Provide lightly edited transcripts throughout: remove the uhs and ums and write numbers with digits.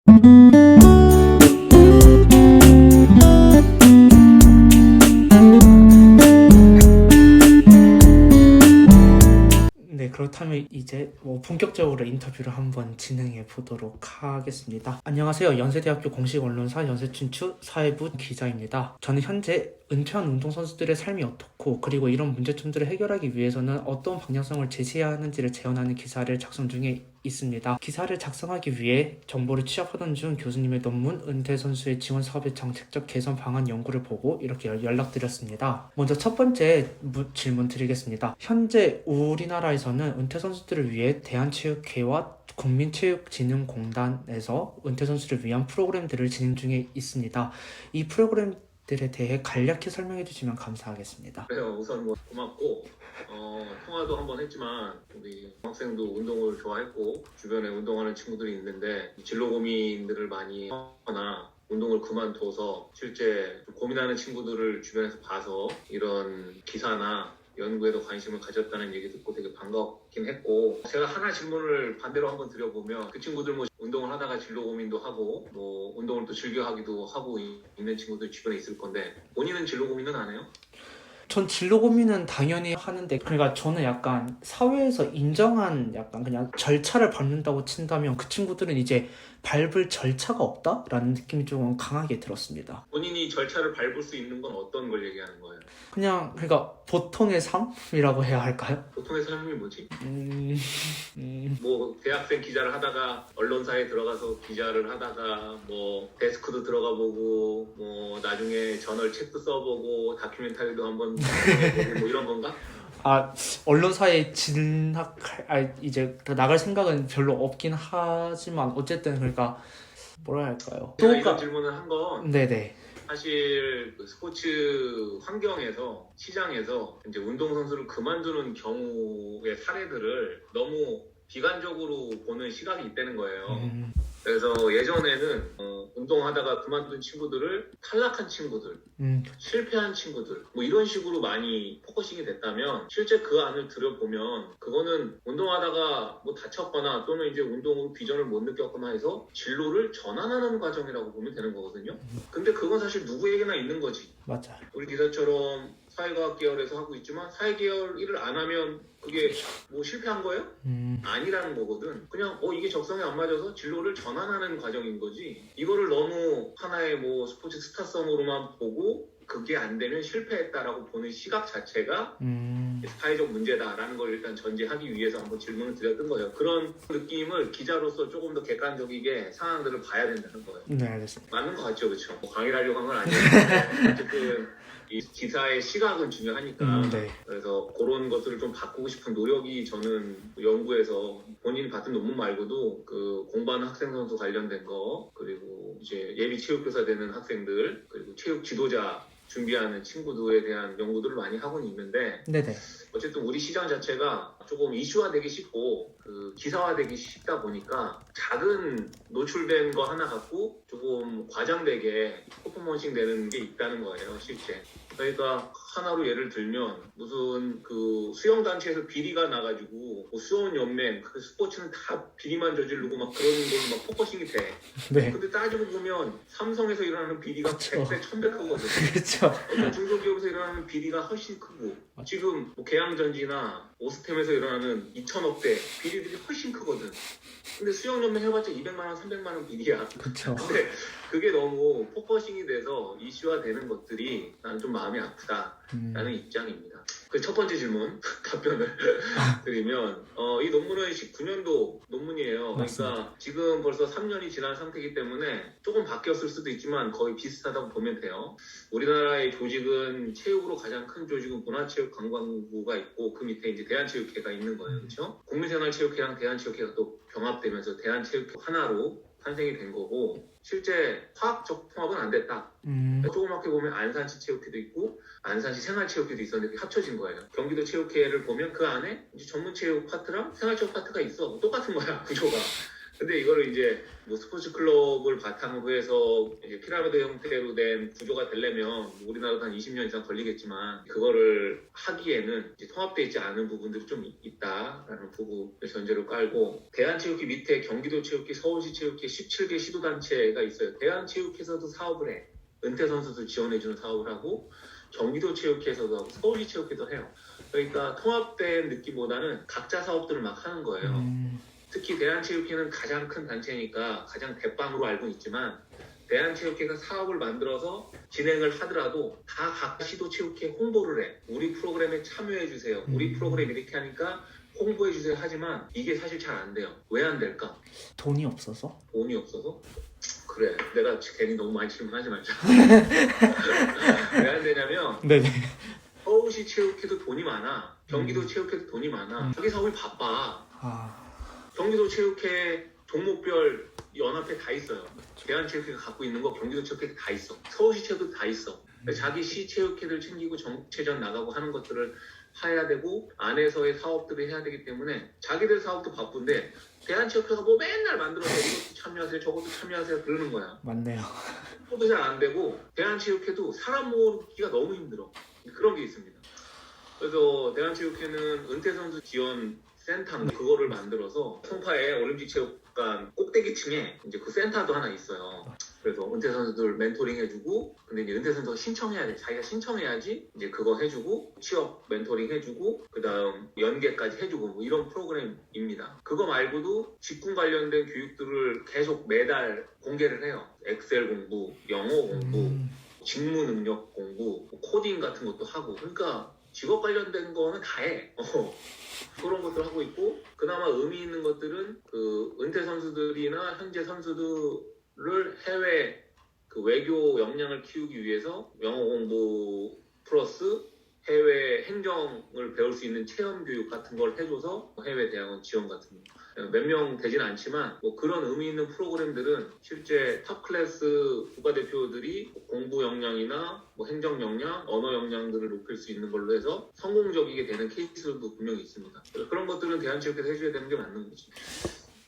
네, 그렇다면 이제 본격적으로 인터뷰를 한번 진행해 보도록 하겠습니다. 안녕하세요. 연세대학교 공식 언론사 연세춘추 사회부 기자입니다. 저는 현재 은퇴한 운동선수들의 삶이 어떻고, 그리고 이런 문제점들을 해결하기 위해서는 어떤 방향성을 제시해야 하는지를 재현하는 기사를 작성 중에 있습니다. 기사를 작성하기 위해 정보를 취합하던 중 교수님의 논문 은퇴 선수의 지원 사업의 정책적 개선 방안 연구를 보고 이렇게 연락드렸습니다. 먼저 첫 번째 질문 드리겠습니다. 현재 우리나라에서는 은퇴 선수들을 위해 대한체육회와 국민체육진흥공단에서 은퇴 선수를 위한 프로그램들을 진행 중에 있습니다. 이 프로그램들에 대해 간략히 설명해 주시면 감사하겠습니다. 그래요. 우선 고맙고 통화도 한번 했지만 우리 학생도 운동을 좋아했고 주변에 운동하는 친구들이 있는데 진로 고민들을 많이 하거나 운동을 그만둬서 실제 고민하는 친구들을 주변에서 봐서 이런 기사나 연구에도 관심을 가졌다는 얘기 듣고 되게 반갑긴 했고, 제가 하나 질문을 반대로 한번 드려보면 그 친구들 운동을 하다가 진로 고민도 하고 운동을 또 즐겨 하기도 하고 있는 친구들 주변에 있을 건데 본인은 진로 고민은 안 해요? 전 진로 고민은 당연히 하는데, 그러니까 저는 약간 사회에서 인정한 약간 그냥 절차를 밟는다고 친다면 그 친구들은 이제 밟을 절차가 없다라는 느낌이 조금 강하게 들었습니다. 본인이 절차를 밟을 수 있는 건 어떤 걸 얘기하는 거예요? 그러니까 보통의 삶이라고 해야 할까요? 보통의 삶이 뭐지? 뭐 대학생 기자를 하다가 언론사에 들어가서 기자를 하다가 뭐 데스크도 들어가 보고 뭐 나중에 저널 책도 써보고 다큐멘터리도 한번 보고 뭐 이런 건가? 언론사에 이제 나갈 생각은 별로 없긴 하지만 어쨌든 그러니까 뭐라 할까요? 제가 이런 질문을 한 건 네네. 사실 그 스포츠 환경에서 시장에서 이제 운동선수를 그만두는 경우의 사례들을 너무 비관적으로 보는 시각이 있다는 거예요. 그래서 예전에는 운동하다가 그만둔 친구들을 탈락한 친구들, 실패한 친구들 뭐 이런 식으로 많이 포커싱이 됐다면 실제 그 안을 들여보면 그거는 운동하다가 뭐 다쳤거나 또는 이제 운동으로 비전을 못 느꼈거나 해서 진로를 전환하는 과정이라고 보면 되는 거거든요. 근데 그건 사실 누구에게나 있는 거지. 맞아요. 우리 기사처럼 사회과학 계열에서 하고 있지만 사회계열 일을 안 하면 그게 뭐 실패한 거예요? 아니라는 거거든. 그냥 이게 적성에 안 맞아서 진로를 전환하는 과정인 거지. 이거를 너무 하나의 뭐 스포츠 스타성으로만 보고 그게 안 되면 실패했다라고 보는 시각 자체가 사회적 문제다라는 걸 일단 전제하기 위해서 한번 질문을 드렸던 거예요. 그런 느낌을 기자로서 조금 더 객관적이게 상황들을 봐야 된다는 거예요. 네, 알겠습니다. 맞는 거 같죠, 그렇죠? 강의를 하려고 한 건 아니었는데 어쨌든 이 기사의 시각은 중요하니까 네. 그래서 그런 것들을 좀 바꾸고 싶은 노력이 저는 연구에서 본인이 봤던 논문 말고도 그 공부하는 학생 선수 관련된 거 그리고 이제 예비 체육교사 되는 학생들 그리고 체육 지도자 준비하는 친구들에 대한 연구들을 많이 하고는 있는데 네네. 어쨌든 우리 시장 자체가 조금 이슈화되기 쉽고 그 기사화되기 쉽다 보니까 작은 노출된 거 하나 갖고 조금 과장되게 퍼포먼싱 되는 게 있다는 거예요, 실제. 그러니까 하나로 예를 들면 무슨 그 수영단체에서 비리가 나가지고 뭐 수원연맹 그 스포츠는 다 비리만 저지르고 막 그런 걸로 막 포커싱이 돼. 네. 근데 따지고 보면 삼성에서 일어나는 비리가 그쵸. 100배, 1000배 크거든요. 그렇죠. 중소기업에서 일어나는 비리가 훨씬 크고 지금 뭐 계양전지나 오스템에서 일어나는 2천억대 비리들이 훨씬 크거든. 근데 수영연맹 해봤자 200만 원, 300만 원 비리야. 그렇죠. 근데 그게 너무 포커싱이 돼서 이슈화되는 것들이 나는 좀 마음이 아프다라는 입장입니다. 그 첫 번째 질문 답변을 드리면 이 논문은 19년도 논문이에요. 맞습니다. 그러니까 지금 벌써 3년이 지난 상태이기 때문에 조금 바뀌었을 수도 있지만 거의 비슷하다고 보면 돼요. 우리나라의 조직은 체육으로 가장 큰 조직은 문화체육관광부가 있고 그 밑에 이제 대한체육회가 있는 거예요. 그렇죠? 국민생활체육회랑 대한체육회가 또 병합되면서 대한체육회 하나로 탄생이 된 거고 실제 화학적 통합은 안 됐다. 조그맣게 보면 안산시 체육회도 있고 안산시 생활체육회도 있었는데 그게 합쳐진 거예요. 경기도 체육회를 보면 그 안에 이제 전문체육 파트랑 생활체육 파트가 있어. 똑같은 거야, 구조가. 근데 이거를 이제 뭐 스포츠 클럽을 바탕으로 해서 이제 피라미드 형태로 된 구조가 되려면 우리나라도 한 20년 이상 걸리겠지만 그거를 하기에는 이제 통합되어 있지 않은 부분들이 좀 있다라는 부분을 전제로 깔고 대한체육회 밑에 경기도체육회, 서울시체육회 17개 시도단체가 있어요. 대한체육회에서도 사업을 해. 은퇴 선수들 지원해주는 사업을 하고 경기도체육회에서도 하고 서울시체육회도 해요. 그러니까 통합된 느낌보다는 각자 사업들을 막 하는 거예요. 특히 대한체육회는 가장 큰 단체니까 가장 대빵으로 알고 있지만 대한체육회가 사업을 만들어서 진행을 하더라도 다 각 시도체육회 홍보를 해. 우리 프로그램에 참여해주세요. 우리 프로그램 이렇게 하니까 홍보해주세요 하지만 이게 사실 잘 안 돼요. 왜 안 될까? 돈이 없어서? 돈이 없어서? 그래, 내가 괜히 너무 많이 질문하지 말자. 왜 안 되냐면 네네. 서울시 체육회도 돈이 많아. 경기도 체육회도 돈이 많아. 자기 사업이 바빠. 경기도 체육회 종목별 연합회 다 있어요. 대한체육회가 갖고 있는 거 경기도 체육회 다 있어. 서울시 체육회도 다 있어. 자기 시 체육회들 챙기고 정체전 나가고 하는 것들을 해야 되고 안에서의 사업들을 해야 되기 때문에 자기들 사업도 바쁜데 대한체육회가 뭐 맨날 만들어서 이것도 참여하세요 저것도 참여하세요 그러는 거야. 맞네요. 그것도 잘 안 되고 대한체육회도 사람 모으기가 너무 힘들어. 그런 게 있습니다. 그래서 대한체육회는 은퇴선수 지원 센터 그거를 만들어서 송파에 올림픽체육관 꼭대기층에 이제 그 센터도 하나 있어요. 그래서 은퇴 선수들 멘토링 해주고 근데 이제 은퇴 선수가 신청해야 돼. 자기가 신청해야지 이제 그거 해주고 취업 멘토링 해주고 그다음 연계까지 해주고 뭐 이런 프로그램입니다. 그거 말고도 직군 관련된 교육들을 계속 매달 공개를 해요. 엑셀 공부, 영어 공부, 직무 능력 공부, 뭐 코딩 같은 것도 하고 그러니까 직업 관련된 거는 다 해. 그런 것들 하고 있고 그나마 의미 있는 것들은 그 은퇴 선수들이나 현재 선수들을 해외 그 외교 역량을 키우기 위해서 영어 공부 플러스 해외 행정을 배울 수 있는 체험 교육 같은 걸 해줘서 해외 대학원 지원 같은 거 몇 명 되진 않지만 뭐 그런 의미 있는 프로그램들은 실제 탑 클래스 국가대표들이 공부 역량이나 뭐 행정 역량, 언어 역량들을 높일 수 있는 걸로 해서 성공적이게 되는 케이스도 분명히 있습니다. 그런 것들은 대한체육회에서 해줘야 되는 게 맞는 거죠.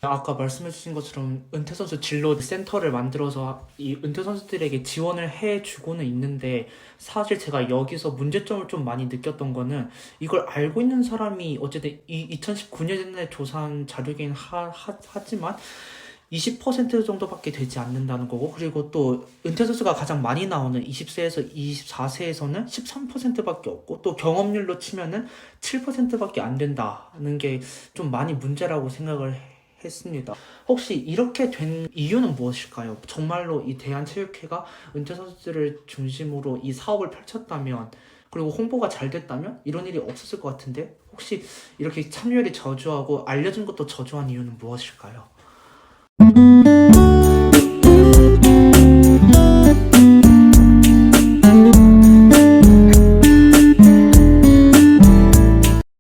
아까 말씀해주신 것처럼 은퇴 선수 진로 센터를 만들어서 이 은퇴 선수들에게 지원을 해주고는 있는데 사실 제가 여기서 문제점을 좀 많이 느꼈던 거는 이걸 알고 있는 사람이 어쨌든 이 2019년에 조사한 자료긴 하지만 20% 정도밖에 되지 않는다는 거고 그리고 또 은퇴 선수가 가장 많이 나오는 20세에서 24세에서는 13%밖에 없고 또 경험률로 치면은 7%밖에 안 된다는 게 좀 많이 문제라고 생각을 했습니다. 혹시 이렇게 된 이유는 무엇일까요? 정말로 이 대한체육회가 은퇴 선수들을 중심으로 이 사업을 펼쳤다면 그리고 홍보가 잘 됐다면 이런 일이 없었을 것 같은데 혹시 이렇게 참여율이 저조하고 알려진 것도 저조한 이유는 무엇일까요?